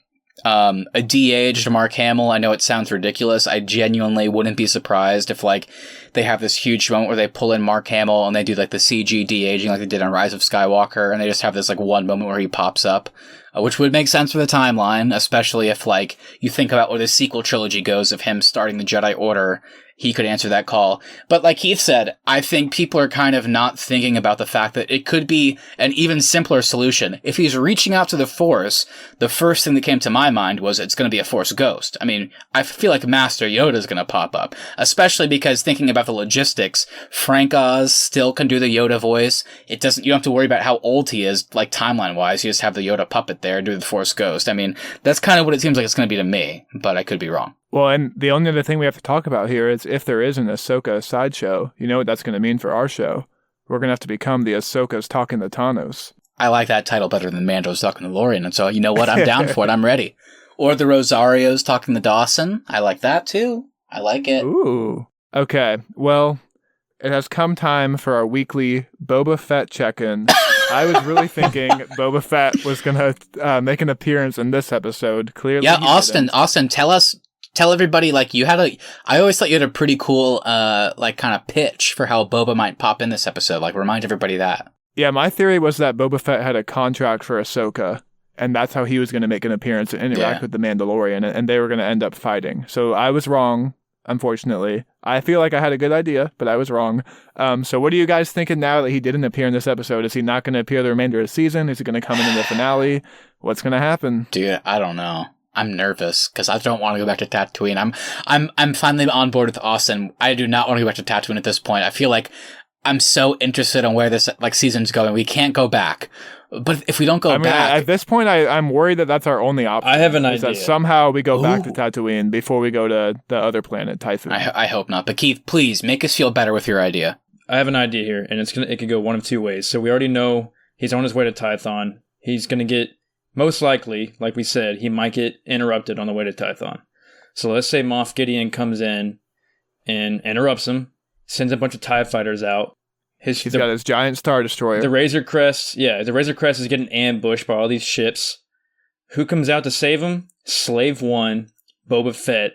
Speaker 2: a de-aged Mark Hamill. I know it sounds ridiculous. I genuinely wouldn't be surprised if like they have this huge moment where they pull in Mark Hamill and they do like the CG de-aging like they did on Rise of Skywalker, and they just have this like one moment where he pops up, which would make sense for the timeline, especially if like you think about where the sequel trilogy goes of him starting the Jedi Order. He could answer that call. But like Keith said, I think people are kind of not thinking about the fact that it could be an even simpler solution. If he's reaching out to the Force, the first thing that came to my mind was it's going to be a Force ghost. I mean, I feel like Master Yoda is going to pop up, especially because thinking about the logistics, Frank Oz still can do the Yoda voice. You don't have to worry about how old he is, like timeline-wise. You just have the Yoda puppet there do the Force ghost. I mean, that's kind of what it seems like it's going to be to me, but I could be wrong.
Speaker 3: Well, and the only other thing we have to talk about here is if there is an Ahsoka sideshow, you know what that's going to mean for our show. We're going to have to become the Ahsokas Talking the Tanos.
Speaker 2: I like that title better than Mandos Talking the Lorian, and so you know what? I'm down for it. I'm ready. Or the Rosarios Talking the Dawson. I like that too. I like it.
Speaker 3: Ooh. Okay. Well, it has come time for our weekly Boba Fett check-in. I was really thinking Boba Fett was going to make an appearance in this episode. Clearly,
Speaker 2: yeah. Austin, tell everybody, like, I always thought you had a pretty cool, like, kind of pitch for how Boba might pop in this episode. Like, remind everybody that.
Speaker 3: Yeah, my theory was that Boba Fett had a contract for Ahsoka, and that's how he was going to make an appearance and interact with the Mandalorian, and they were going to end up fighting. So I was wrong, unfortunately. I feel like I had a good idea, but I was wrong. So what are you guys thinking now that he didn't appear in this episode? Is he not going to appear the remainder of the season? Is he going to come in the finale? What's going to happen?
Speaker 2: Dude, I don't know. I'm nervous because I don't want to go back to Tatooine. I'm finally on board with Austin. I do not want to go back to Tatooine at this point. I feel like I'm so interested in where this like season's going. We can't go back. But if we don't go back,
Speaker 3: at this point, I'm worried that that's our only option.
Speaker 1: I have an idea.
Speaker 3: That somehow we go back to Tatooine before we go to the other planet, Typhon.
Speaker 2: I hope not. But Keith, please make us feel better with your idea.
Speaker 1: I have an idea here, and it could go one of two ways. So we already know he's on his way to Tython. He's going to get, most likely, like we said, he might get interrupted on the way to Tython. So let's say Moff Gideon comes in and interrupts him, sends a bunch of TIE fighters out.
Speaker 3: He's got his giant Star Destroyer.
Speaker 1: The Razor Crest is getting ambushed by all these ships. Who comes out to save him? Slave 1, Boba Fett,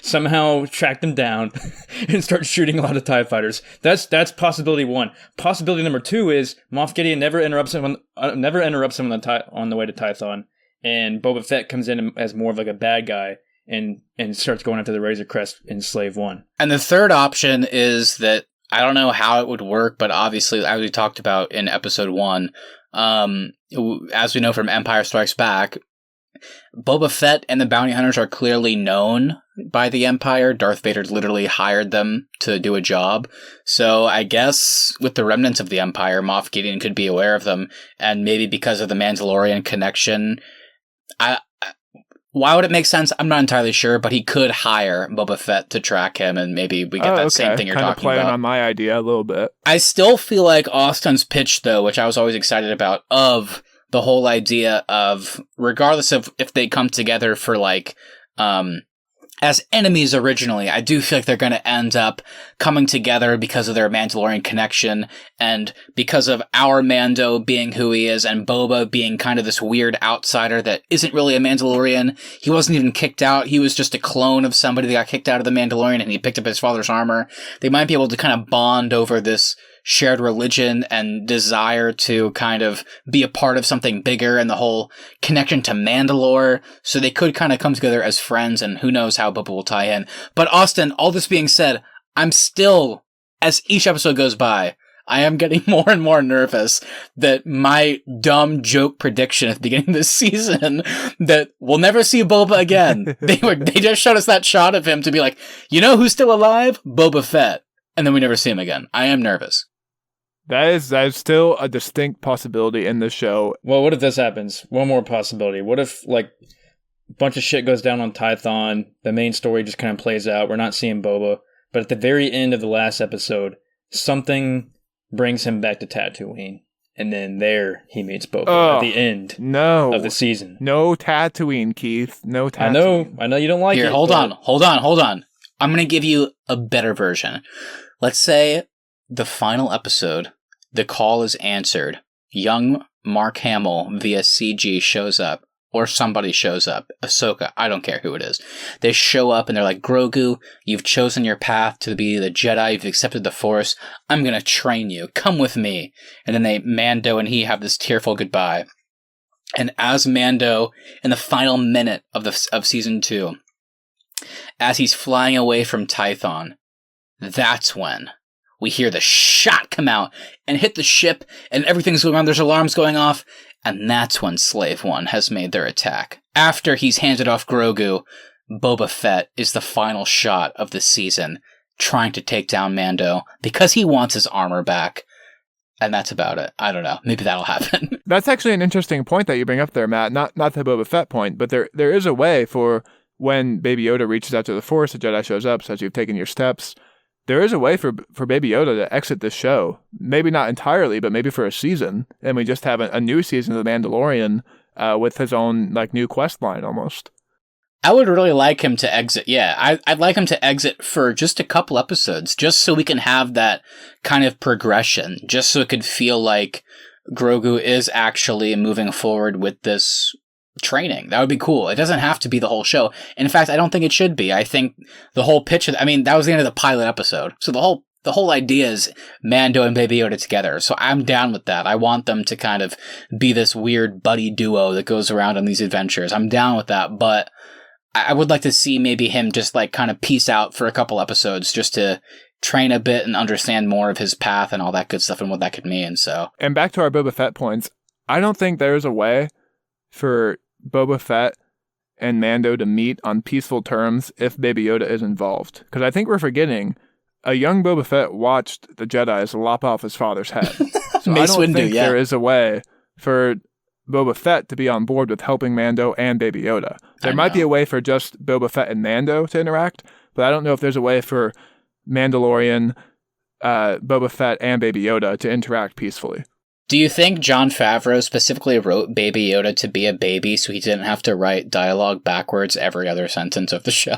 Speaker 1: somehow track them down and start shooting a lot of TIE fighters. That's possibility 1. Possibility number 2 is Moff Gideon never interrupts him on the way to Tython, and Boba Fett comes in as more of like a bad guy and starts going after the Razor Crest in Slave 1.
Speaker 2: And the third option is that I don't know how it would work, but obviously, as we talked about in episode 1, as we know from Empire Strikes Back, Boba Fett and the bounty hunters are clearly known by the Empire. Darth Vader literally hired them to do a job. So I guess with the remnants of the Empire, Moff Gideon could be aware of them, and maybe because of the Mandalorian connection, why would it make sense? I'm not entirely sure, but he could hire Boba Fett to track him, and maybe we get that same thing you're
Speaker 3: kind of
Speaker 2: talking
Speaker 3: playing
Speaker 2: about.
Speaker 3: on my idea a little bit.
Speaker 2: I still feel like Austin's pitch, though, which I was always excited about, of the whole idea of, regardless of if they come together for, like, as enemies originally, I do feel like they're going to end up coming together because of their Mandalorian connection, and because of our Mando being who he is, and Boba being kind of this weird outsider that isn't really a Mandalorian. He wasn't even kicked out. He was just a clone of somebody that got kicked out of the Mandalorian, and he picked up his father's armor. They might be able to kind of bond over this shared religion and desire to kind of be a part of something bigger, and the whole connection to Mandalore. So they could kind of come together as friends, and who knows how Boba will tie in. But Austin, all this being said, I'm still, as each episode goes by, I am getting more and more nervous that my dumb joke prediction at the beginning of this season that we'll never see Boba again. They just showed us that shot of him to be like, you know who's still alive? Boba Fett. And then we never see him again. I am nervous.
Speaker 3: That is still a distinct possibility in the show.
Speaker 1: Well, what if this happens? One more possibility. What if, like, a bunch of shit goes down on Tython, the main story just kind of plays out, we're not seeing Boba, but at the very end of the last episode, something brings him back to Tatooine, and then there he meets Boba at the end of the season.
Speaker 3: No Tatooine, Keith. No Tatooine.
Speaker 1: I know you don't like it.
Speaker 2: Here, hold on. I'm going to give you a better version. Let's say the final episode, the call is answered. Young Mark Hamill via CG shows up, or somebody shows up. Ahsoka, I don't care who it is. They show up and they're like, Grogu, you've chosen your path to be the Jedi. You've accepted the Force. I'm going to train you. Come with me. And then Mando and he have this tearful goodbye. And as Mando, in the final minute of season 2, as he's flying away from Tython, that's when we hear the shot come out and hit the ship, and everything's going on. There's alarms going off, and that's when Slave One has made their attack. After he's handed off Grogu, Boba Fett is the final shot of the season, trying to take down Mando because he wants his armor back. And that's about it. I don't know. Maybe that'll happen.
Speaker 3: That's actually an interesting point that you bring up there, Matt. Not the Boba Fett point, but there is a way for when Baby Yoda reaches out to the Force, the Jedi shows up, says you've taken your steps. There is a way for Baby Yoda to exit this show. Maybe not entirely, but maybe for a season. And we just have a new season of The Mandalorian with his own like new quest line almost.
Speaker 2: I would really like him to exit. Yeah, I'd like him to exit for just a couple episodes, just so we can have that kind of progression, just so it could feel like Grogu is actually moving forward with this training. That would be cool. It doesn't have to be the whole show. In fact, I don't think it should be. I think the whole pitch that was the end of the pilot episode. So the whole idea is Mando and Baby Yoda together. So I'm down with that. I want them to kind of be this weird buddy duo that goes around on these adventures. I'm down with that, but I would like to see maybe him just like kind of peace out for a couple episodes just to train a bit and understand more of his path and all that good stuff and what that could mean. So,
Speaker 3: and back to our Boba Fett points, I don't think there's a way for Boba Fett and Mando to meet on peaceful terms if Baby Yoda is involved. Because I think we're forgetting a young Boba Fett watched the Jedis lop off his father's head. So I don't think there is a way for Boba Fett to be on board with helping Mando and Baby Yoda. There might be a way for just Boba Fett and Mando to interact, but I don't know if there's a way for Mandalorian, Boba Fett, and Baby Yoda to interact peacefully.
Speaker 2: Do you think Jon Favreau specifically wrote Baby Yoda to be a baby so he didn't have to write dialogue backwards every other sentence of the show?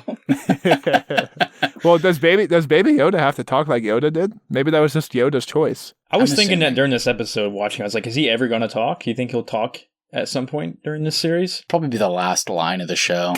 Speaker 3: Well, does Baby Yoda have to talk like Yoda did? Maybe that was just Yoda's choice.
Speaker 1: I was thinking that during this episode watching, I was like, is he ever going to talk? You think he'll talk at some point during this series?
Speaker 2: Probably be the last line of the show.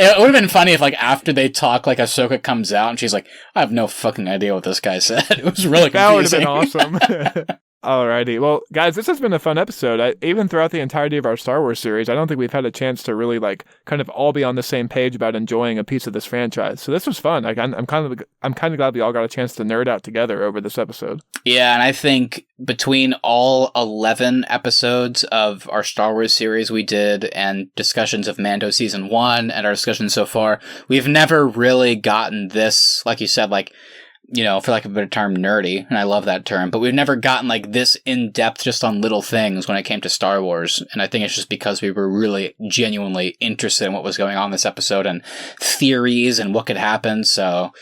Speaker 2: It would have been funny if, like, after they talk, like, Ahsoka comes out and she's like, I have no fucking idea what this guy said. It was really confusing.
Speaker 3: That would have been awesome. Alrighty. Well, guys, this has been a fun episode. Even throughout the entirety of our Star Wars series, I don't think we've had a chance to really kind of all be on the same page about enjoying a piece of this franchise. So this was fun. I'm kind of glad we all got a chance to nerd out together over this episode.
Speaker 2: Yeah, and I think between all 11 episodes of our Star Wars series we did and discussions of Mando Season 1 and our discussions so far, we've never really gotten this, like you said, for lack of a better term, nerdy, and I love that term, but we've never gotten this in-depth just on little things when it came to Star Wars, and I think it's just because we were really genuinely interested in what was going on in this episode and theories and what could happen, so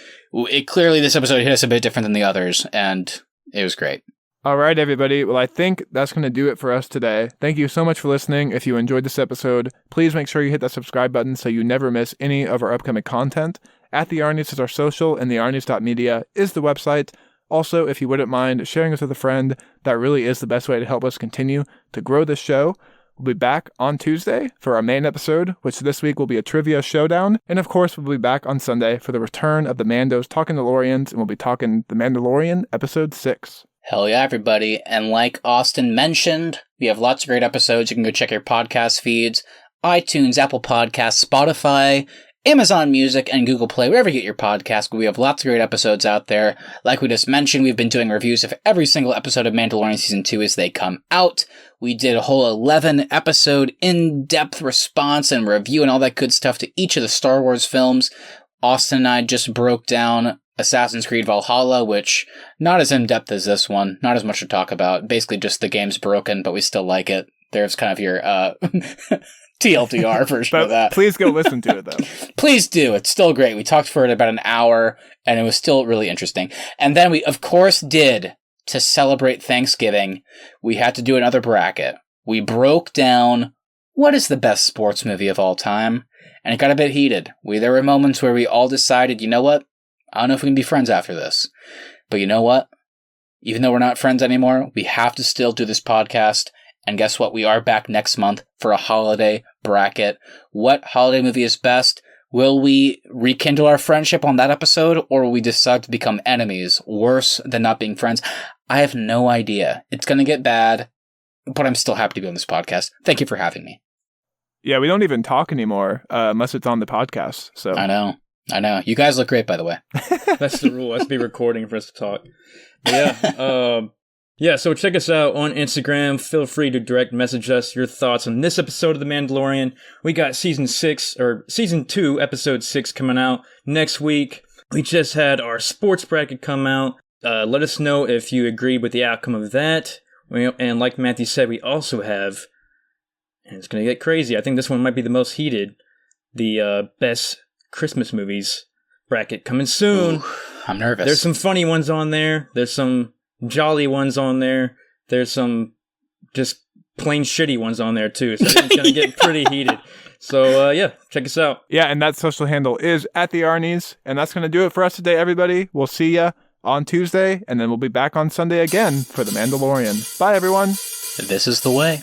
Speaker 2: clearly this episode hit us a bit different than the others, and it was great.
Speaker 3: All right, everybody. Well, I think that's going to do it for us today. Thank you so much for listening. If you enjoyed this episode, please make sure you hit that subscribe button so you never miss any of our upcoming content. At the Arnies is our social, and the Arnies.media is the website. Also, if you wouldn't mind sharing us with a friend, that really is the best way to help us continue to grow this show. We'll be back on Tuesday for our main episode, which this week will be a trivia showdown. And of course, we'll be back on Sunday for the return of the Mandos Talking the Lorians, and we'll be talking The Mandalorian, Episode 6.
Speaker 2: Hell yeah, everybody. And like Austin mentioned, we have lots of great episodes. You can go check your podcast feeds, iTunes, Apple Podcasts, Spotify, Amazon Music, and Google Play, wherever you get your podcasts. We have lots of great episodes out there. Like we just mentioned, we've been doing reviews of every single episode of Mandalorian Season 2 as they come out. We did a whole 11-episode in-depth response and review and all that good stuff to each of the Star Wars films. Austin and I just broke down Assassin's Creed Valhalla, which not as in-depth as this one, not as much to talk about. Basically just the game's broken, but we still like it. There's kind of your TLDR version of that.
Speaker 3: Please go listen to it, though.
Speaker 2: Please do. It's still great. We talked for about an hour, and it was still really interesting. And then we, of course, did, to celebrate Thanksgiving, we had to do another bracket. We broke down what is the best sports movie of all time, and it got a bit heated. There were moments where we all decided, you know what? I don't know if we can be friends after this. But you know what? Even though we're not friends anymore, we have to still do this podcast. And guess what? We are back next month for a holiday bracket. What holiday movie is best? Will we rekindle our friendship on that episode, or will we decide to become enemies, worse than not being friends? I have no idea. It's going to get bad, but I'm still happy to be on this podcast. Thank you for having me.
Speaker 3: Yeah, we don't even talk anymore unless it's on the podcast. So
Speaker 2: I know. You guys look great, by the way.
Speaker 1: That's the rule. Let's be recording for us to talk. But yeah, so check us out on Instagram. Feel free to direct message us your thoughts on this episode of The Mandalorian. We got Season 2, Episode 6 coming out next week. We just had our sports bracket come out. Let us know if you agree with the outcome of that. And like Matthew said, we also have, and it's going to get crazy, I think this one might be the most heated, the best Christmas movies bracket coming soon.
Speaker 2: Ooh, I'm nervous.
Speaker 1: There's some funny ones on there. There's some jolly ones on there. There's some just plain shitty ones on there too. So it's going to get pretty heated. So yeah, check us out.
Speaker 3: Yeah, and that social handle is @theArnies. And that's going to do it for us today, everybody. We'll see ya on Tuesday, and then we'll be back on Sunday again for The Mandalorian. Bye, everyone.
Speaker 2: This is the way.